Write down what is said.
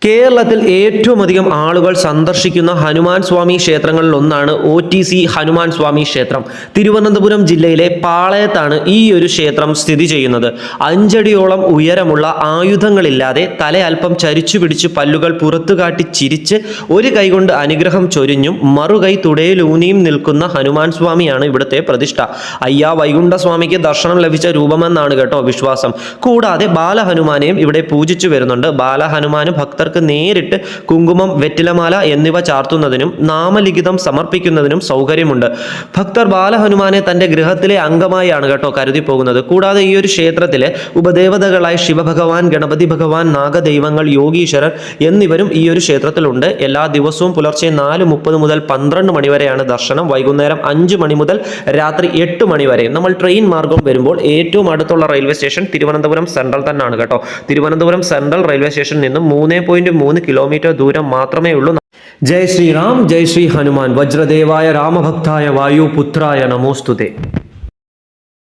കേരളത്തിൽ ഏറ്റവും അധികം ആളുകൾ സന്ദർശിക്കുന്ന ഹനുമാൻ സ്വാമി ക്ഷേത്രങ്ങളിൽ ഒന്നാണ് OTC ഹനുമാൻ സ്വാമി ക്ഷേത്രം. തിരുവനന്തപുരം ജില്ലയിലെ പാളയത്താണ് ഈ ഒരു ക്ഷേത്രം സ്ഥിതി ചെയ്യുന്നത്. 5 അടിയോളം ഉയരമുള്ള ആയുധങ്ങളില്ലാതെ തല അല്പം ചരിച്ചു പിടിച്ച് പല്ലുകൾ പുറത്തു കാട്ടി ചിരിച്ച് ഒരു കൈകൊണ്ട് അനുഗ്രഹം ചൊരിഞ്ഞും മറുകൈ തുടയിലൂന്നിയും നിൽക്കുന്ന ഹനുമാൻ സ്വാമിയാണ് ഇവിടുത്തെ പ്രതിഷ്ഠ. അയ്യാ വൈകുണ്ഠസ്വാമിക്ക് ദർശനം ലഭിച്ച രൂപമെന്നാണ് കേട്ടോ വിശ്വാസം. കൂടാതെ ബാലഹനുമാനെയും ഇവിടെ പൂജിച്ചു വരുന്നുണ്ട്. ബാലഹനുമാന് ഭക്തർക്ക് നേരിട്ട് കുങ്കുമം, വെറ്റിലമാല എന്നിവ ചാർത്തുന്നതിനും നാമലിഖിതം സമർപ്പിക്കുന്നതിനും സൗകര്യമുണ്ട്. ഭക്തർ ബാലഹനുമാനെ തന്റെ ഗൃഹത്തിലെ അംഗമായാണ് കേട്ടോ കരുതി പോകുന്നത്. കൂടാതെ ഈ ഒരു ക്ഷേത്രത്തിലെ ഉപദേവതകളായ ശിവഭഗവാൻ, ഗണപതി ഭഗവാൻ, നാഗദൈവങ്ങൾ, യോഗീശ്വരൻ എന്നിവരും ഈ ഒരു ക്ഷേത്രത്തിലുണ്ട്. എല്ലാ ദിവസവും പുലർച്ചെ 4:30 മുതൽ 12 മണി വരെയാണ് ദർശനം. വൈകുന്നേരം 5 മണി മുതൽ രാത്രി 8 മണി വരെ. നമ്മൾ ട്രെയിൻ മാർഗം വരുമ്പോൾ ഏറ്റവും അടുത്തുള്ള റെയിൽവേ സ്റ്റേഷൻ തിരുവനന്തപുരം സെൻട്രൽ തന്നെയാണ് കേട്ടോ. തിരുവനന്തപുരം സെൻട്രൽ റെയിൽവേ സ്റ്റേഷനിൽ നിന്നും 3.3 കിലോമീറ്റർ ദൂരം മാത്രമേ ഉള്ളൂ. ജയ് ശ്രീറാം, ജയ് ശ്രീ ഹനുമാൻ. വജ്രദേവായ രാമഭക്തായ വായുപുത്രായ നമോസ്തുതേ.